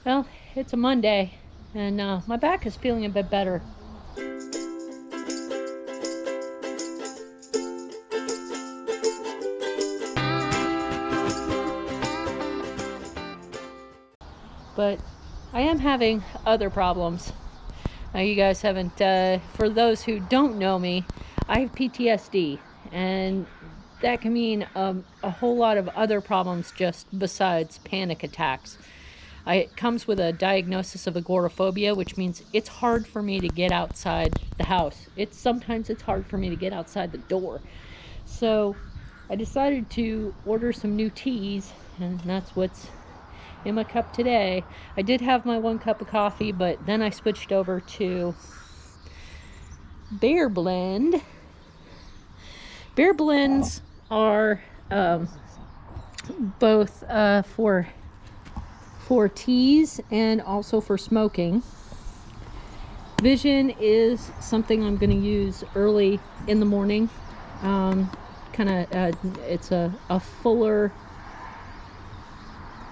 Well, it's a Monday, and my back is feeling a bit better. But I am having other problems. Now, you guys haven't, for those who don't know me, I have PTSD, and that can mean a whole lot of other problems just besides panic attacks. It comes with a diagnosis of agoraphobia, which means it's hard for me to get outside the house. Sometimes it's hard for me to get outside the door. So I decided to order some new teas, and that's what's in my cup today. I did have my 1 cup of coffee, but then I switched over to Bear Blend. Bear Blends are both for teas and also for smoking. Vision is something I'm going to use early in the morning. It's a fuller,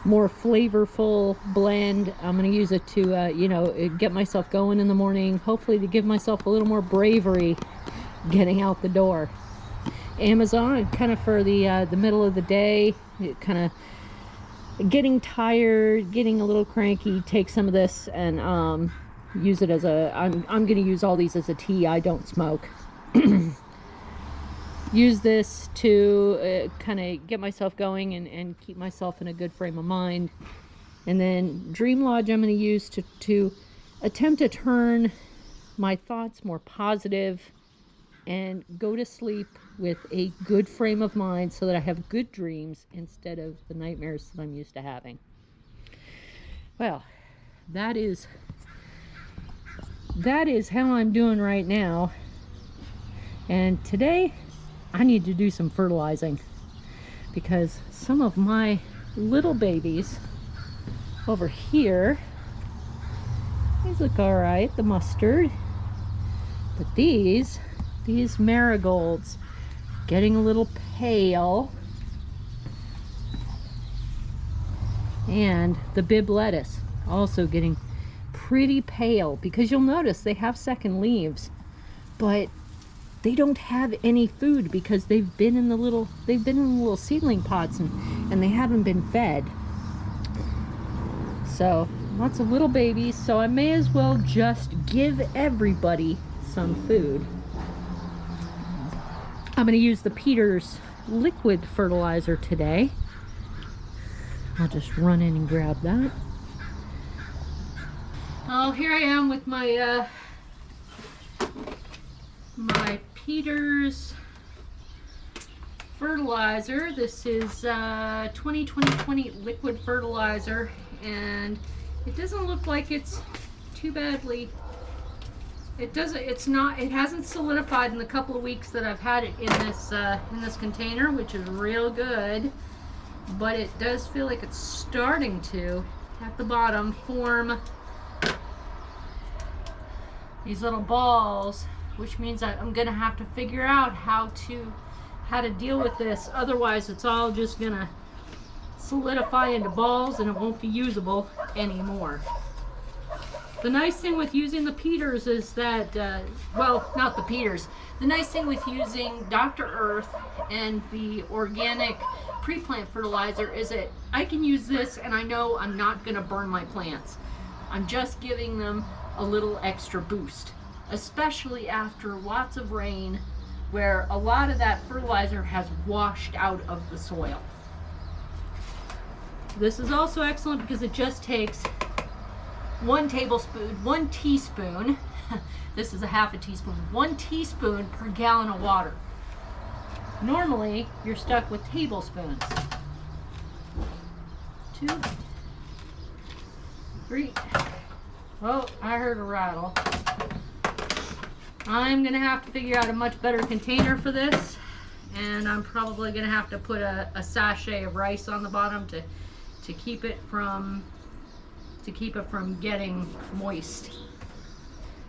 more flavorful blend. I'm going to use it to, get myself going in the morning, hopefully to give myself a little more bravery getting out the door. Amazon, kind of for the middle of the day, kind of getting tired, getting a little cranky, take some of this and use it as I'm going to use all these as a tea. I don't smoke. Use this to kind of get myself going and keep myself in a good frame of mind. And then Dream Lodge I'm going to use to attempt to turn my thoughts more positive and go to sleep with a good frame of mind so that I have good dreams instead of the nightmares that I'm used to having. Well, that is how I'm doing right now. And today I need to do some fertilizing because some of my little babies over here, these look all right, the mustard, but these marigolds getting a little pale, and the bib lettuce also getting pretty pale, because you'll notice they have second leaves, but they don't have any food because they've been in the little seedling pots and they haven't been fed. So lots of little babies, so I may as well just give everybody some food. I'm going to use the Peters liquid fertilizer today. I'll just run in and grab that. Oh, here I am with my my Peters fertilizer. This is 2020 liquid fertilizer, and it doesn't look like it's too badly. It hasn't solidified in the couple of weeks that I've had it in this container, which is real good, but it does feel like it's starting to, at the bottom, form these little balls, which means I'm gonna have to figure out how to deal with this. Otherwise, it's all just gonna solidify into balls and it won't be usable anymore. The nice thing with using the Peters is that, well, not the Peters. The nice thing with using Dr. Earth and the organic pre-plant fertilizer is that I can use this and I know I'm not going to burn my plants. I'm just giving them a little extra boost, especially after lots of rain where a lot of that fertilizer has washed out of the soil. This is also excellent because it just takes 1 teaspoon, this is a half a teaspoon, 1 teaspoon per gallon of water. Normally, you're stuck with tablespoons. 2, 3. Oh, I heard a rattle. I'm gonna have to figure out a much better container for this, and I'm probably gonna have to put a sachet of rice on the bottom to keep it from getting moist.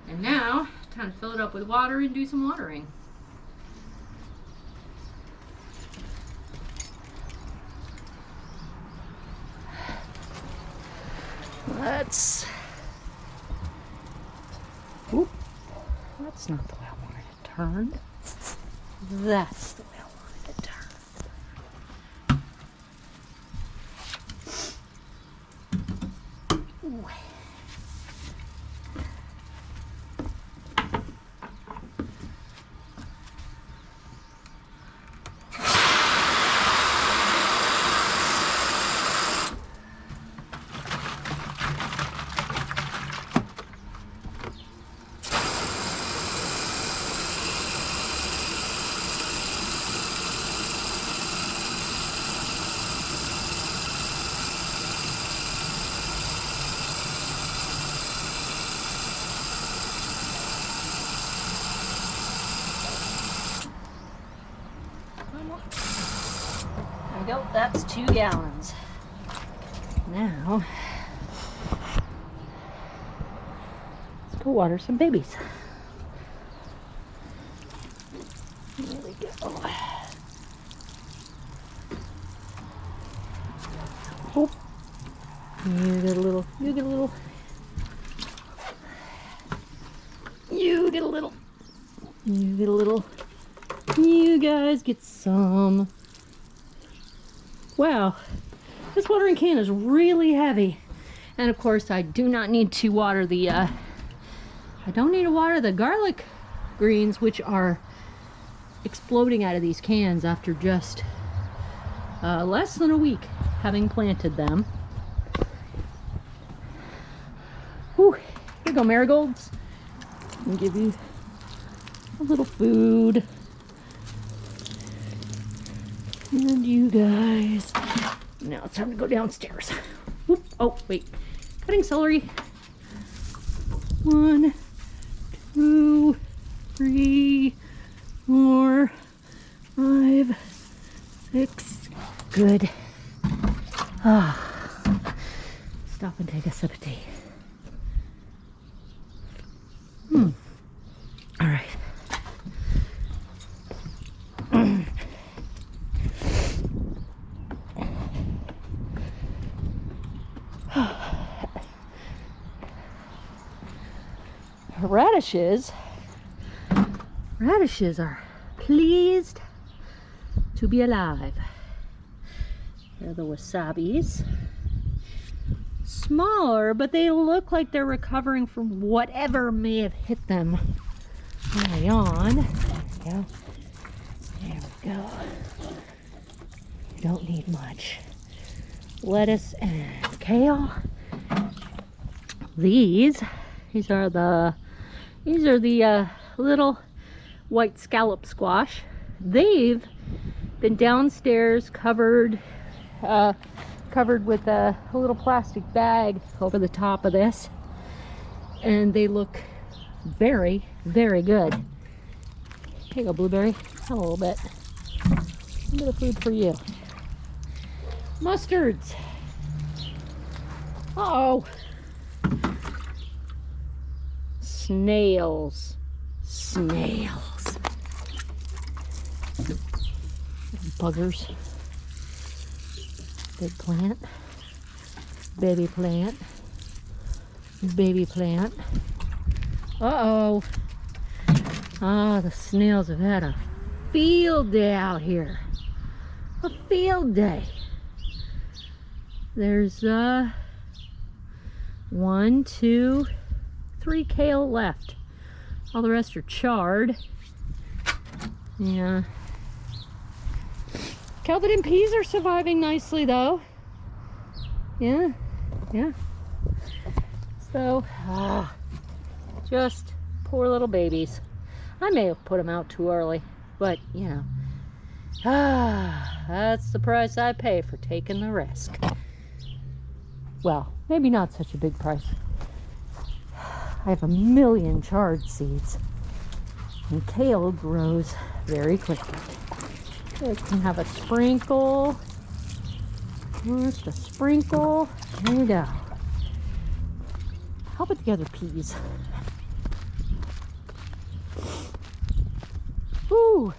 And now, time to fill it up with water and do some watering. Let's... Oop. That's not the way I wanted it turned. That's the way I wanted it turned. Ooh. There we go, that's 2 gallons. Now, let's go water some babies. There we go. Oh, you get a little, you get a little, you get a little, you get a little, you guys get some. Wow, this watering can is really heavy. And of course, I do not need to water the, I don't need to water the garlic greens, which are exploding out of these cans after just less than a week having planted them. Whew, here you go, marigolds. I'll give you a little food. And you guys. Now it's time to go downstairs. Whoop. Oh, wait. Cutting celery. 1, 2, 3, 4, 5, 6. Good. Ah. Stop and take a sip of tea. All right. Radishes are pleased to be alive. They're the wasabis. Smaller, but they look like they're recovering from whatever may have hit them early on. There we go. There we go. You don't need much. Lettuce and kale. These are the little white scallop squash. They've been downstairs covered with a little plastic bag over the top of this, and they look very, very good. Here you go, Blueberry. Have a little bit. A bit of food for you. Mustards. Uh-oh. Snails. Snails. Buggers. Big plant. Baby plant. Baby plant. Uh-oh. Ah, the snails have had a field day out here. A field day. There's 1, 2, 3 kale left. All the rest are charred. Yeah. Kelvin and peas are surviving nicely though. Yeah, yeah. So, just poor little babies. I may have put them out too early, but you know. That's the price I pay for taking the risk. Well, maybe not such a big price. I have 1 million charred seeds, and kale grows very quickly. It can have a sprinkle, just a sprinkle. There you go. I'll put together peas. Ooh,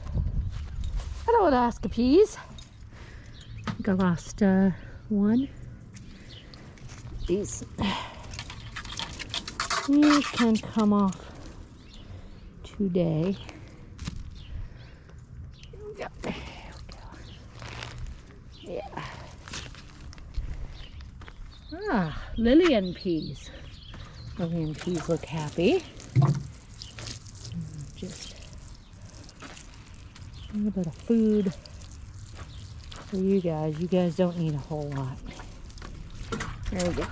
hello, Alaska peas. I think I lost one. These It can come off today. Yep. There we go. Yeah. Ah, Lillian peas. Lillian peas look happy. Just a little bit of food for you guys. You guys don't need a whole lot. There we go.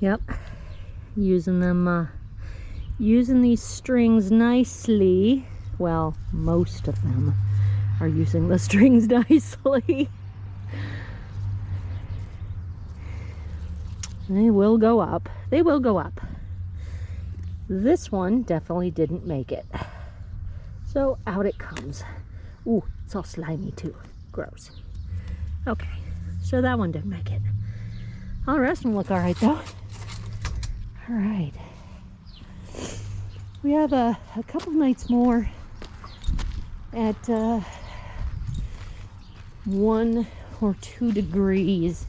Yep. Using them, using these strings nicely. Well, most of them are using the strings nicely. They will go up. They will go up. This one definitely didn't make it. So out it comes. Ooh, it's all slimy too. Gross. Okay, so that one didn't make it. All the rest of them look all right though. All right. We have a couple nights more at 1 or 2 degrees.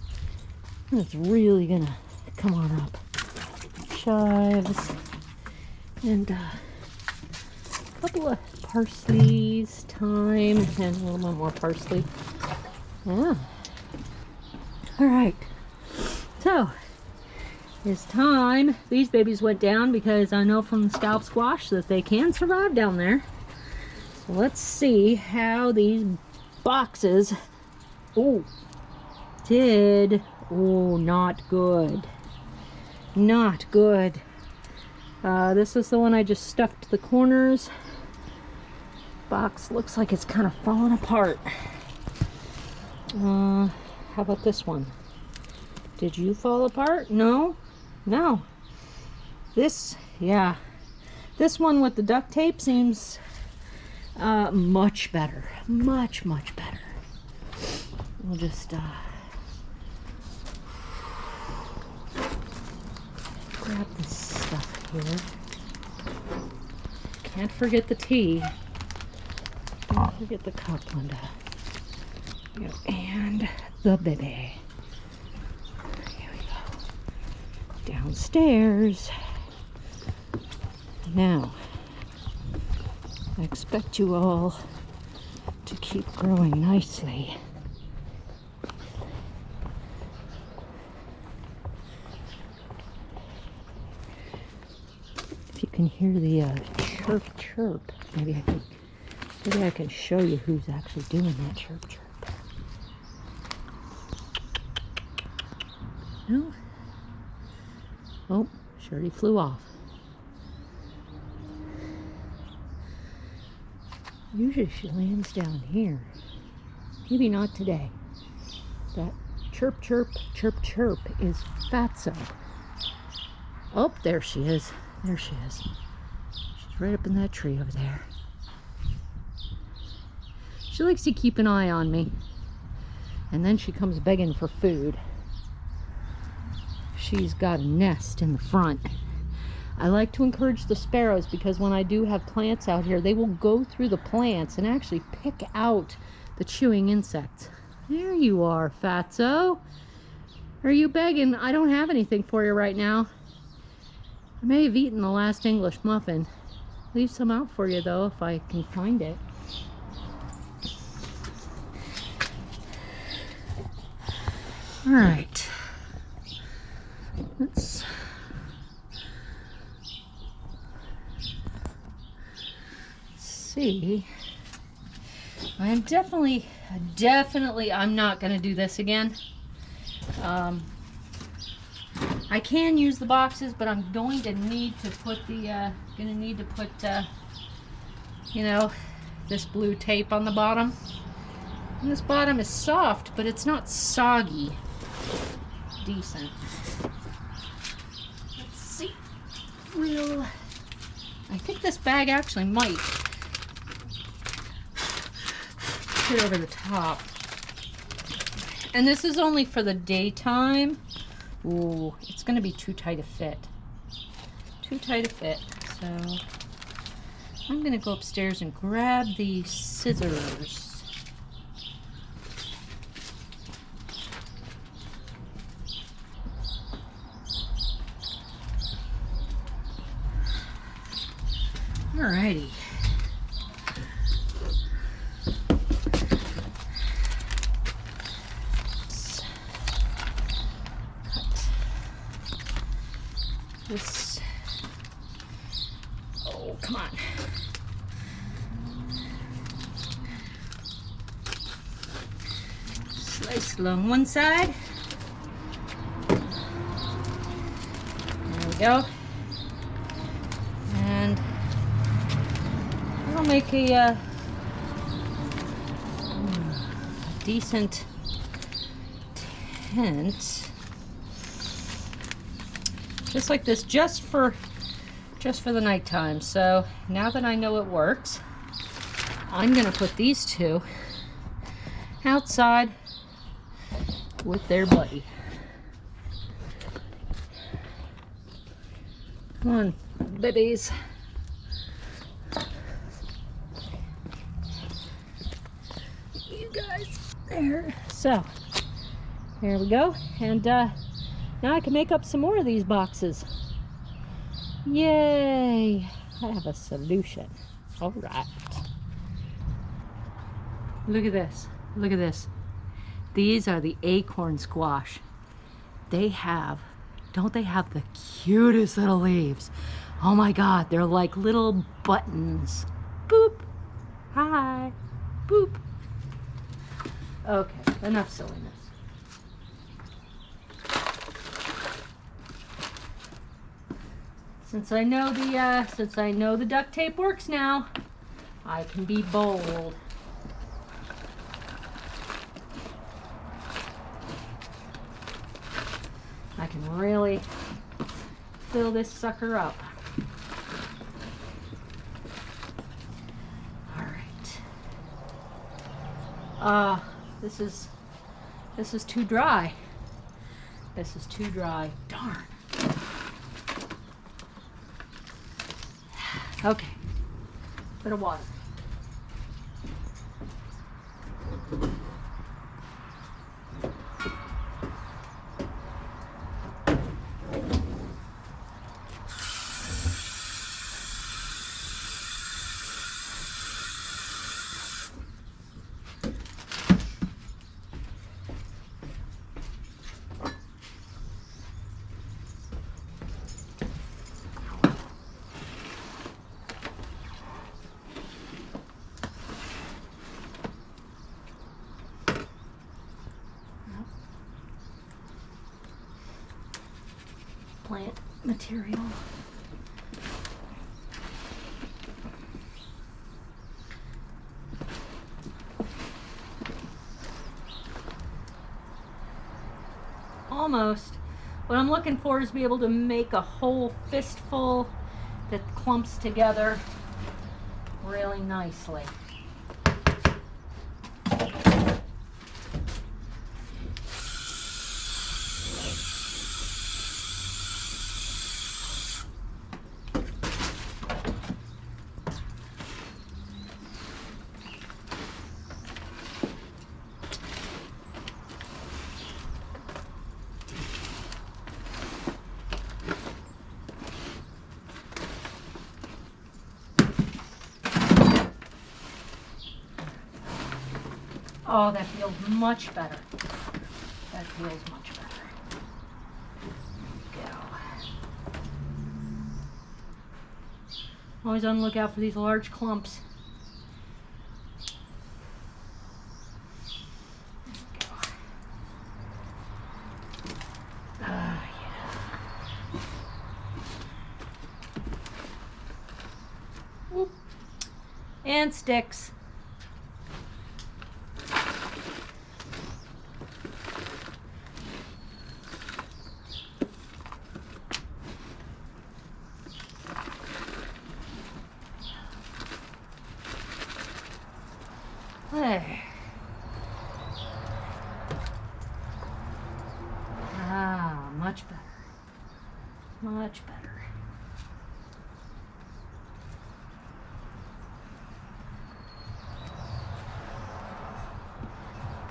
It's really gonna come on up. Chives and a couple of parsleys, thyme, and a little bit more parsley. Yeah. All right. So it's time. These babies went down because I know from the scallop squash that they can survive down there. So let's see how these boxes did. Oh, not good. Not good. This is the one I just stuffed the corners. Box looks like it's kind of falling apart. How about this one? Did you fall apart? No? No. This, yeah. This one with the duct tape seems much better. Much, much better. We'll just grab this stuff here. Can't forget the tea. Don't forget the cup, Linda. And the baby. Here we go. Downstairs. Now, I expect you all to keep growing nicely. If you can hear the chirp chirp, maybe I can show you who's actually doing that chirp chirp. No? Oh, she already flew off. Usually she lands down here. Maybe not today. That chirp chirp chirp chirp is Fatso. Oh, there she is. There she is. She's right up in that tree over there. She likes to keep an eye on me. And then she comes begging for food. She's got a nest in the front. I like to encourage the sparrows because when I do have plants out here, they will go through the plants and actually pick out the chewing insects. There you are, Fatso. Are you begging? I don't have anything for you right now. I may have eaten the last English muffin. Leave some out for you though if I can find it. All right. Let's see. I'm definitely I'm not going to do this again. I can use the boxes, but I'm going to need to put the you know, this blue tape on the bottom. And this bottom is soft, but it's not soggy. Decent. Let's see. I think this bag actually might fit over the top. And this is only for the daytime. Ooh, it's going to be too tight a fit. Too tight a fit. So I'm going to go upstairs and grab the scissors. Alrighty. This, oh, come on. Slice along one side. There we go. And I'll make a decent tent. Just like this, just for the nighttime. So now that I know it works, I'm gonna put these two outside with their buddy. Come on, babies. You guys, there. So here we go, and now I can make up some more of these boxes. Yay! I have a solution. All right. Look at this. Look at this. These are the Acorn Squash. They have, don't they have the cutest little leaves? Oh my God, they're like little buttons. Boop. Hi. Boop. Okay, enough silliness. Since I know the duct tape works now, I can be bold. I can really fill this sucker up. All right. This is too dry. This is too dry. Darn. Okay, bit of water. Plant material. Almost. What I'm looking for is be able to make a whole fistful that clumps together really nicely. Oh, that feels much better. That feels much better. Go. Always on the lookout for these large clumps. Yeah. Whoop. And sticks. There. Ah, much better. Much better.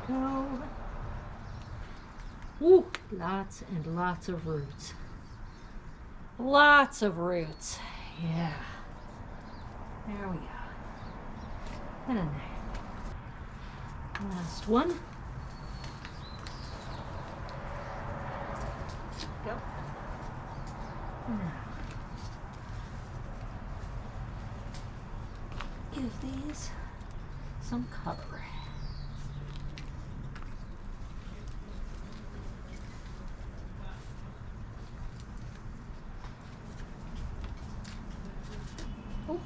Go. Ooh, lots and lots of roots. Lots of roots. Yeah. There we go. And in there. Last one. Go. Now, give these some cover. Oh.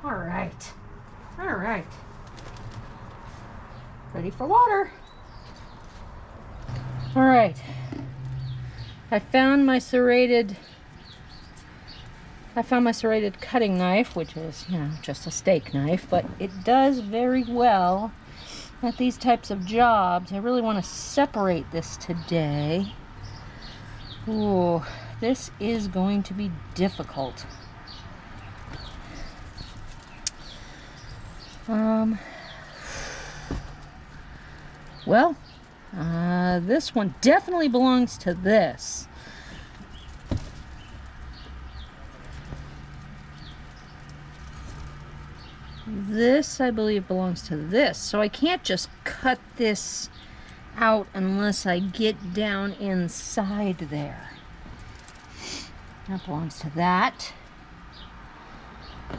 All right. All right. Ready for water. All right. I found my serrated cutting knife, which is, you know, just a steak knife, but it does very well at these types of jobs. I really want to separate this today. Ooh, this is going to be difficult. Well, this one definitely belongs to this. This, I believe, belongs to this. So I can't just cut this out unless I get down inside there. That belongs to that.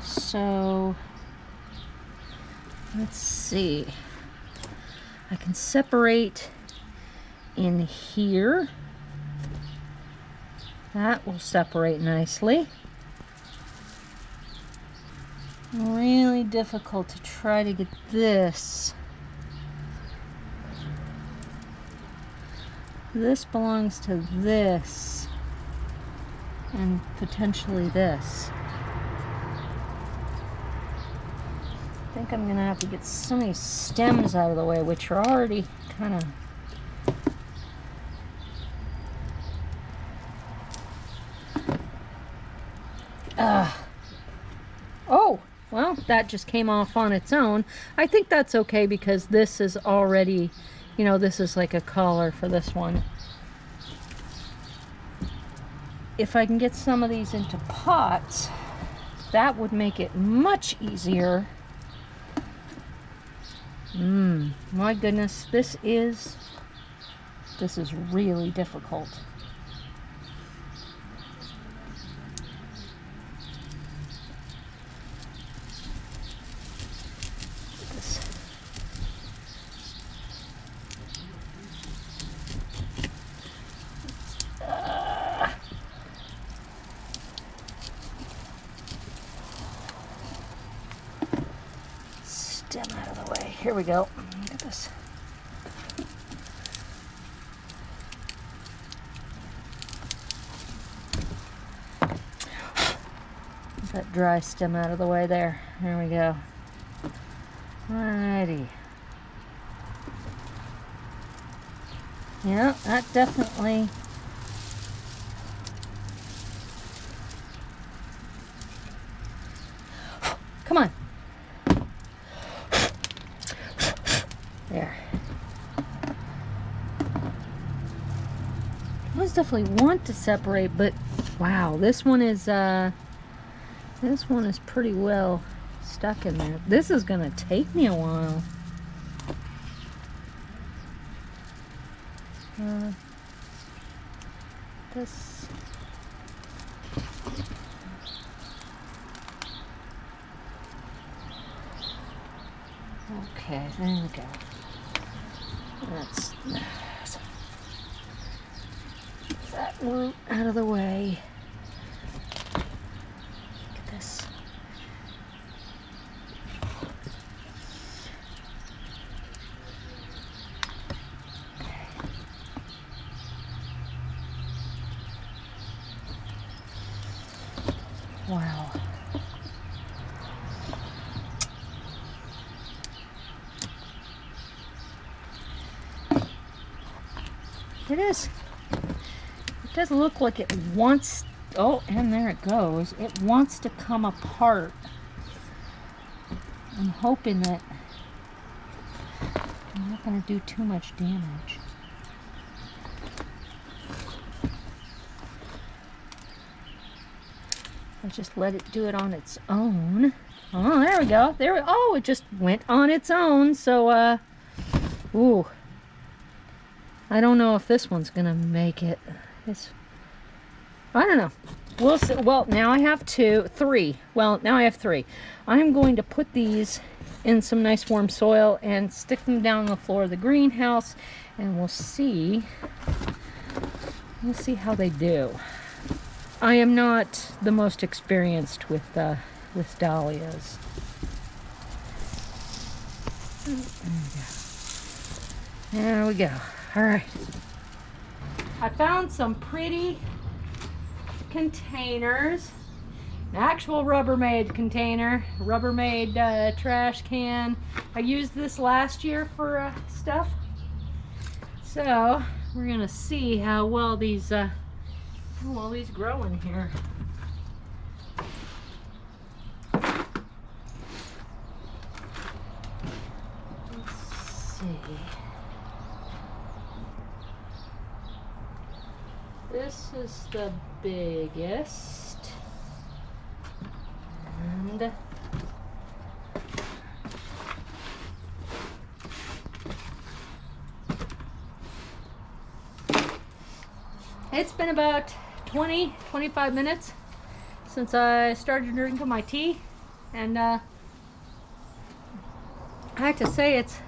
So let's see. I can separate in here. That will separate nicely. Really difficult to try to get this. This belongs to this and potentially this. I think I'm gonna have to get some of these stems out of the way, which are already kind of oh, well, that just came off on its own. I think that's okay because this is already, you know, this is like a collar for this one. If I can get some of these into pots, that would make it much easier. My goodness, this is really difficult. Stem out of the way. Here we go. Look at this. Get that dry stem out of the way there. There we go. Alrighty. Yeah, that definitely. Come on. There. Those definitely want to separate, but wow, this one is pretty well stuck in there. This is gonna take me a while. This. Okay, there we go. Let's get that root out of the way. Look at this. Wow. It is. It does look like it wants, oh, and there it goes. It wants to come apart. I'm hoping that I'm not going to do too much damage. I just let it do it on its own. Oh, there we go. Oh, it just went on its own. So, ooh. I don't know if this one's gonna make it. I don't know. We'll see. Well, now I have three. Well, now I have three. I'm going to put these in some nice warm soil and stick them down on the floor of the greenhouse, and we'll see how they do. I am not the most experienced with dahlias. There we go. All right. I found some pretty containers. An actual Rubbermaid container, Rubbermaid trash can. I used this last year for stuff. So we're gonna see how well these grow in here. Let's see. This is the biggest, and it's been about 20-25 minutes since I started drinking my tea, and I have to say it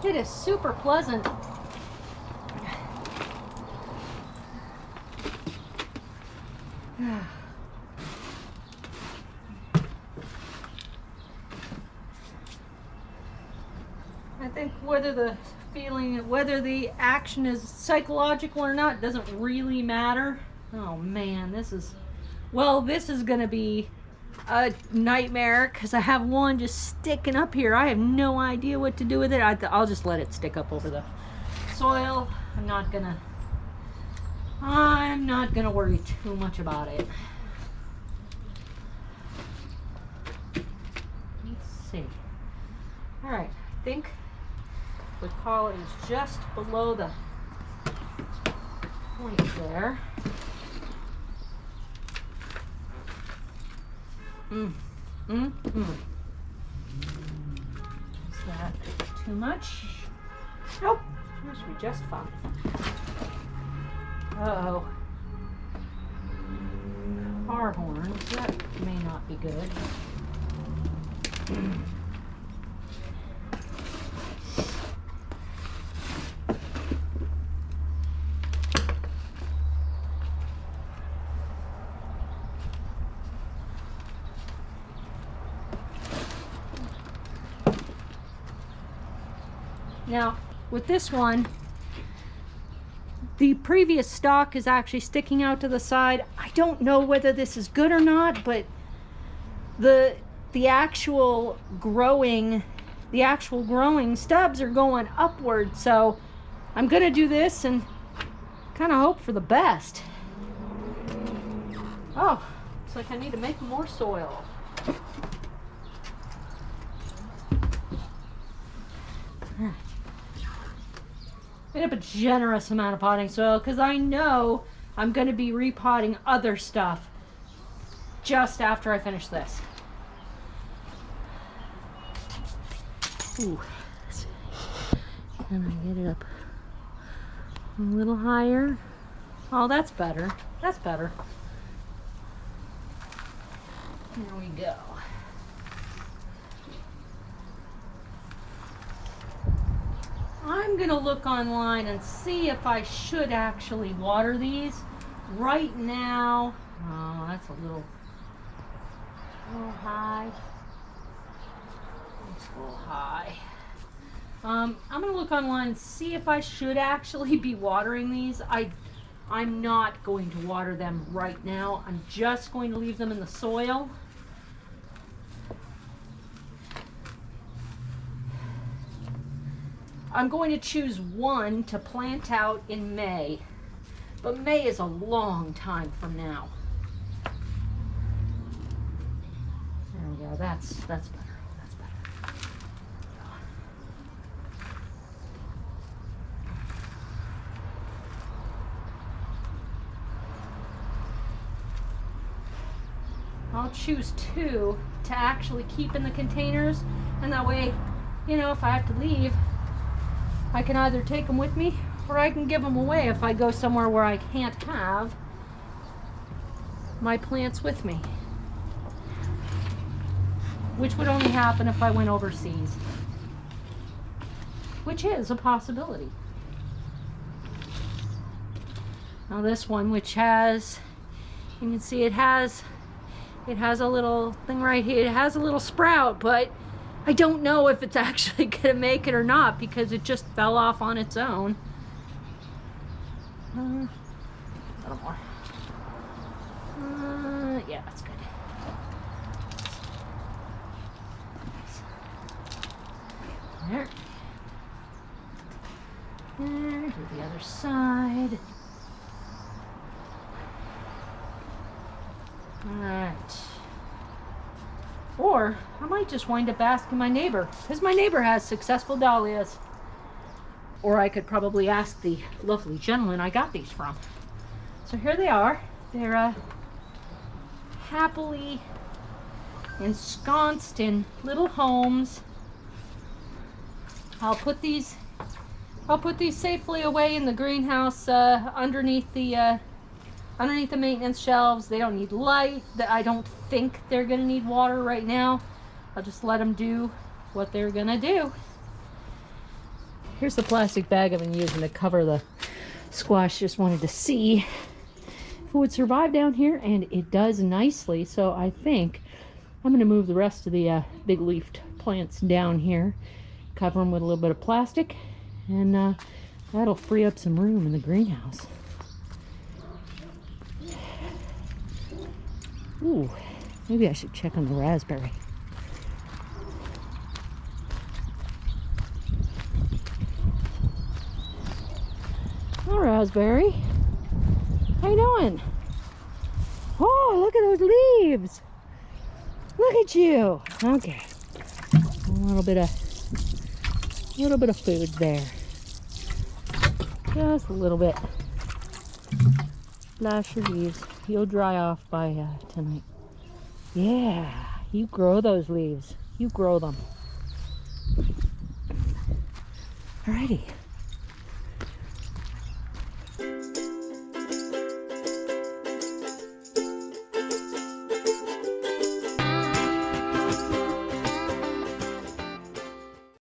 is super pleasant. I think whether the action is psychological or not doesn't really matter. Oh man, this is gonna be a nightmare because I have one just sticking up here. I have no idea what to do with it. I'll just let it stick up over the soil. I'm not gonna worry too much about it. Let's see. All right, I think the collar is just below the point there. Is that too much? Nope, that should be just fine. Uh-oh. Car horns, that may not be good. Now, with this one, the previous stalk is actually sticking out to the side. I don't know whether this is good or not, but the actual growing stubs are going upward. So I'm gonna do this and kind of hope for the best. Oh, looks like I need to make more soil. Made up a generous amount of potting soil because I know I'm going to be repotting other stuff just after I finish this. Ooh. Can I get it up a little higher? Oh, that's better. That's better. There we go. I'm going to look online and see if I should actually water these. Right now, oh, that's a little high. It's a little high. I'm going to look online and see if I should actually be watering these. I'm not going to water them right now. I'm just going to leave them in the soil. I'm going to choose one to plant out in May, but May is a long time from now. There we go. That's better. That's better. I'll choose 2 to actually keep in the containers, and that way, you know, if I have to leave, I can either take them with me or I can give them away if I go somewhere where I can't have my plants with me, which would only happen if I went overseas, which is a possibility. Now this one, which has, you can see it has a little thing right here. It has a little sprout, but I don't know if it's actually gonna make it or not because it just fell off on its own. A little more. Yeah, that's good. There. There, do the other side. Alright. Or I might just wind up asking my neighbor, because my neighbor has successful dahlias. Or I could probably ask the lovely gentleman I got these from. So here they are. They're happily ensconced in little homes. I'll put these safely away in the greenhouse underneath the maintenance shelves. They don't need light. I don't think they're gonna need water right now. I'll just let them do what they're gonna do. Here's the plastic bag I've been using to cover the squash. Just wanted to see if it would survive down here, and it does nicely. So I think I'm gonna move the rest of the big leafed plants down here, cover them with a little bit of plastic, and that'll free up some room in the greenhouse. Ooh, maybe I should check on the raspberry. Hi, raspberry. How you doing? Oh, look at those leaves. Look at you. Okay. A little bit of food there. Just a little bit. Splash your leaves. You'll dry off by tonight. Yeah, you grow those leaves. You grow them. Alrighty.